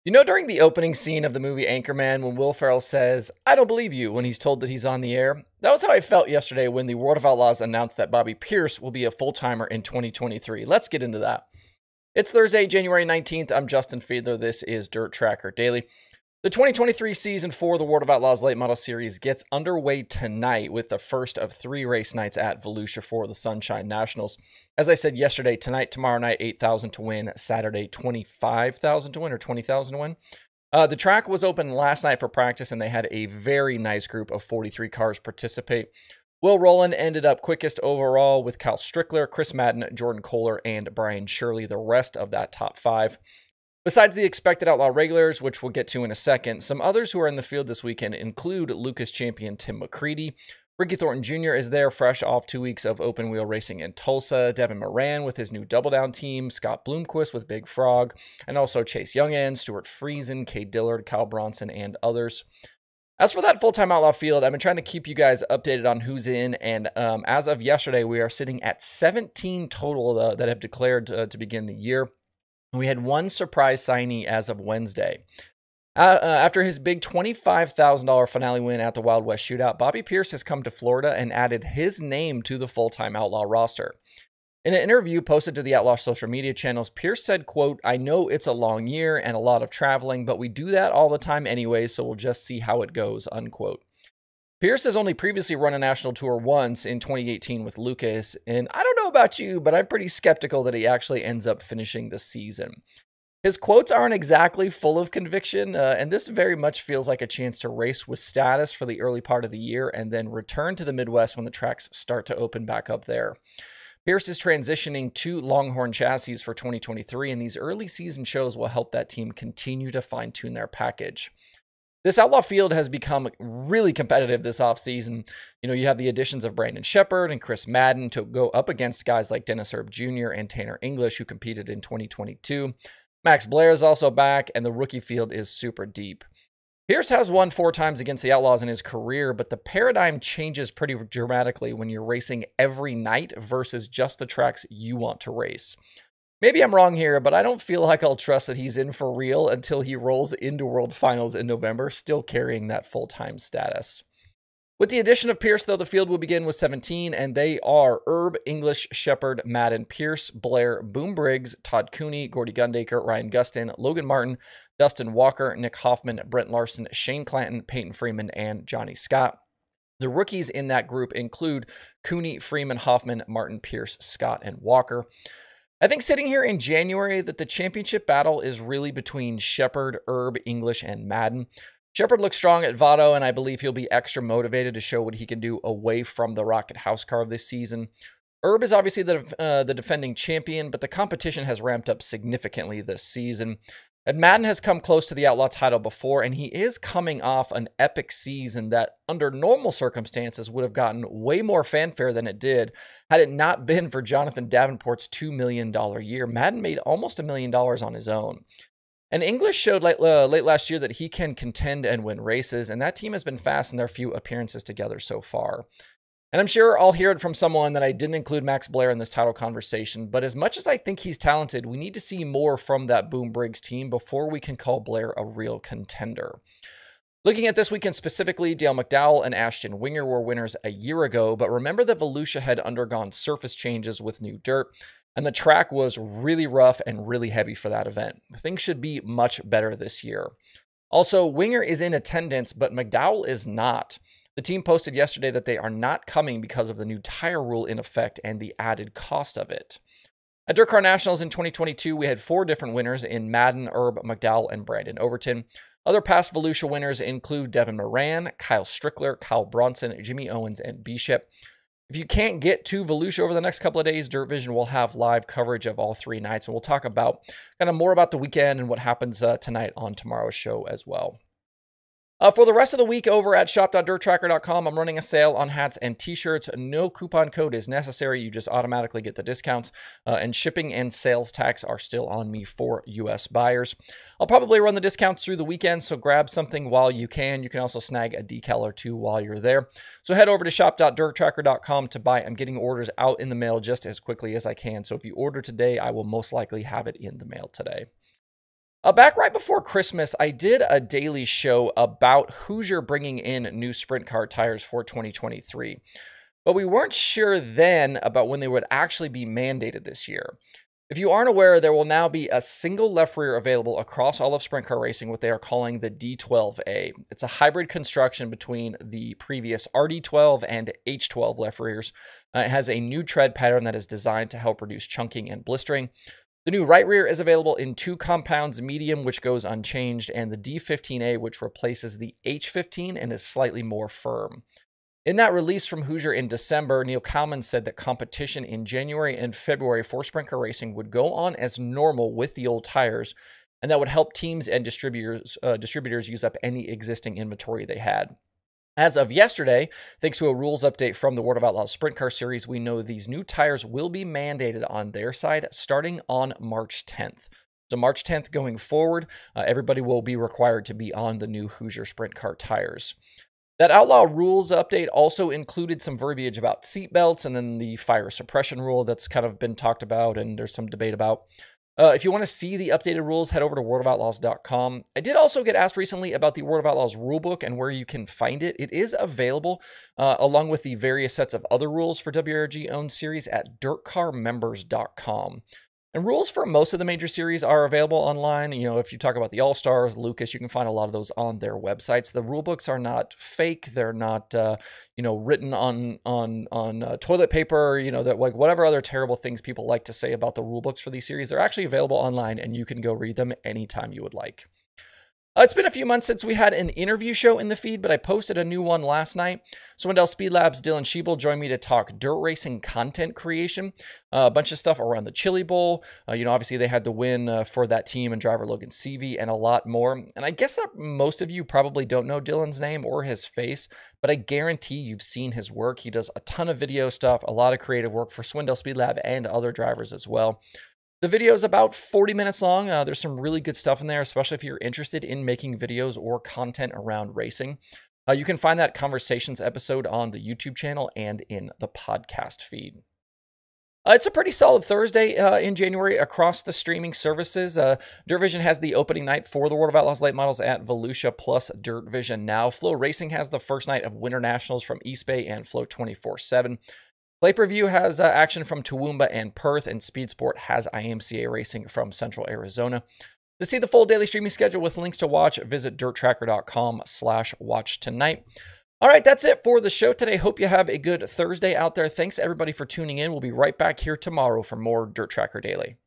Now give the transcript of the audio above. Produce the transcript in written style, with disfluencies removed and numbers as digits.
During the opening scene of the movie Anchorman, when Will Ferrell says, "I don't believe you," when he's told that he's on the air, that was how I felt yesterday when the World of Outlaws announced that Bobby Pierce will be a full-timer in 2023. Let's get into that. It's Thursday, January 19th. I'm Justin Fiedler. This is Dirt Tracker Daily. The 2023 season for the World of Outlaws Late Model Series gets underway tonight with the first of 3 race nights at Volusia for the Sunshine Nationals. As I said yesterday, tonight, tomorrow night, 8,000 to win. Saturday, 25,000 to win or 20,000 to win. The track was open last night for practice, and they had a very nice group of 43 cars participate. Will Rowland ended up quickest overall with Kyle Strickler, Chris Madden, Jordan Kohler, and Brian Shirley, the rest of that top 5. Besides the expected Outlaw regulars, which we'll get to in a second, some others who are in the field this weekend include Lucas champion Tim McCready. Ricky Thornton Jr. is there, fresh off 2 weeks of open wheel racing in Tulsa. Devin Moran with his new Double Down team. Scott Bloomquist with Big Frog. And also Chase Youngand, Stuart Friesen, Cade Dillard, Kyle Bronson, and others. As for that full-time Outlaw field, I've been trying to keep you guys updated on who's in. And as of yesterday, we are sitting at 17 total that have declared to begin the year. We had one surprise signee as of Wednesday. After his big $25,000 finale win at the Wild West Shootout, Bobby Pierce has come to Florida and added his name to the full-time Outlaw roster. In an interview posted to the Outlaw social media channels, Pierce said, quote, "I know it's a long year and a lot of traveling, but we do that all the time anyway, so we'll just see how it goes," unquote. Pierce has only previously run a national tour once in 2018 with Lucas, and I don't know about you, but I'm pretty skeptical that he actually ends up finishing the season. His quotes aren't exactly full of conviction, and this very much feels like a chance to race with status for the early part of the year and then return to the Midwest when the tracks start to open back up there. Pierce is transitioning to Longhorn chassis for 2023, and these early season shows will help that team continue to fine-tune their package. This Outlaw field has become really competitive this offseason. You have the additions of Brandon Shepard and Chris Madden to go up against guys like Dennis Erb Jr. and Tanner English, who competed in 2022. Max Blair is also back, and the rookie field is super deep. Pierce has won 4 times against the Outlaws in his career, but the paradigm changes pretty dramatically when you're racing every night versus just the tracks you want to race. Maybe I'm wrong here, but I don't feel like I'll trust that he's in for real until he rolls into World Finals in November, still carrying that full-time status. With the addition of Pierce, though, the field will begin with 17, and they are Erb, English, Shepard, Madden, Pierce, Blair, Boom Briggs, Todd Cooney, Gordy Gundaker, Ryan Gustin, Logan Martin, Dustin Walker, Nick Hoffman, Brent Larson, Shane Clanton, Peyton Freeman, and Johnny Scott. The rookies in that group include Cooney, Freeman, Hoffman, Martin, Pierce, Scott, and Walker. I think sitting here in January that the championship battle is really between Shepard, Erb, English, and Madden. Shepard looks strong at Vado, and I believe he'll be extra motivated to show what he can do away from the Rocket House car this season. Erb is obviously the defending champion, but the competition has ramped up significantly this season. And Madden has come close to the Outlaw title before, and he is coming off an epic season that, under normal circumstances, would have gotten way more fanfare than it did had it not been for Jonathan Davenport's $2 million year. Madden made almost $1 million on his own. And English showed late last year that he can contend and win races, and that team has been fast in their few appearances together so far. And I'm sure I'll hear it from someone that I didn't include Max Blair in this title conversation, but as much as I think he's talented, we need to see more from that Boom Briggs team before we can call Blair a real contender. Looking at this weekend specifically, Dale McDowell and Ashton Winger were winners a year ago, but remember that Volusia had undergone surface changes with new dirt, and the track was really rough and really heavy for that event. Things should be much better this year. Also, Winger is in attendance, but McDowell is not. The team posted yesterday that they are not coming because of the new tire rule in effect and the added cost of it. At Dirt Car Nationals in 2022, we had 4 different winners in Madden, Erb, McDowell, and Brandon Overton. Other past Volusia winners include Devin Moran, Kyle Strickler, Kyle Bronson, Jimmy Owens, and Bishop. If you can't get to Volusia over the next couple of days, Dirt Vision will have live coverage of all 3 nights, and we'll talk about more about the weekend and what happens tonight on tomorrow's show as well. For the rest of the week over at shop.dirttracker.com, I'm running a sale on hats and t-shirts. No coupon code is necessary. You just automatically get the discounts, and shipping and sales tax are still on me for U.S. buyers. I'll probably run the discounts through the weekend, so grab something while you can. You can also snag a decal or 2 while you're there. So head over to shop.dirttracker.com to buy. I'm getting orders out in the mail just as quickly as I can. So if you order today, I will most likely have it in the mail today. Back right before Christmas, I did a daily show about Hoosier bringing in new sprint car tires for 2023. But we weren't sure then about when they would actually be mandated this year. If you aren't aware, there will now be a single left rear available across all of sprint car racing, what they are calling the D12A. It's a hybrid construction between the previous RD12 and H12 left rears. It has a new tread pattern that is designed to help reduce chunking and blistering. The new right rear is available in 2 compounds, medium, which goes unchanged, and the D15A, which replaces the H15 and is slightly more firm. In that release from Hoosier in December, Neil Kalman said that competition in January and February for sprint car racing would go on as normal with the old tires, and that would help teams and distributors use up any existing inventory they had. As of yesterday, thanks to a rules update from the World of Outlaws Sprint Car Series, we know these new tires will be mandated on their side starting on March 10th. So March 10th going forward, everybody will be required to be on the new Hoosier Sprint Car tires. That Outlaw rules update also included some verbiage about seatbelts and then the fire suppression rule that's kind of been talked about and there's some debate about. If you want to see the updated rules, head over to worldofoutlaws.com. I did also get asked recently about the World of Outlaws rulebook and where you can find it. It is available along with the various sets of other rules for WRG-owned series at dirtcarmembers.com. And rules for most of the major series are available online. You know, if you talk about the All-Stars, Lucas, you can find a lot of those on their websites. The rule books are not fake. They're not, written on toilet paper. You know, that like whatever other terrible things people like to say about the rule books for these series, they're actually available online, and you can go read them anytime you would like. It's been a few months since we had an interview show in the feed, but I posted a new one last night. Swindell Speed Lab's Dylan Schiebel joined me to talk dirt racing content creation, a bunch of stuff around the Chili Bowl. Obviously they had the win for that team and driver Logan Seavey and a lot more. And I guess that most of you probably don't know Dylan's name or his face, but I guarantee you've seen his work. He does a ton of video stuff, a lot of creative work for Swindell Speed Lab and other drivers as well. The video is about 40 minutes long. There's some really good stuff in there, especially if you're interested in making videos or content around racing. You can find that Conversations episode on the YouTube channel and in the podcast feed. It's a pretty solid Thursday in January across the streaming services. Dirt Vision has the opening night for the World of Outlaws late models at Volusia plus Dirt Vision Now. Flow Racing has the first night of Winter Nationals from East Bay and Flow 24/7. Play Per View has action from Toowoomba and Perth, and Speed Sport has IMCA racing from Central Arizona. To see the full daily streaming schedule with links to watch, visit dirttracker.com/watch tonight. All right, that's it for the show today. Hope you have a good Thursday out there. Thanks everybody for tuning in. We'll be right back here tomorrow for more Dirt Tracker Daily.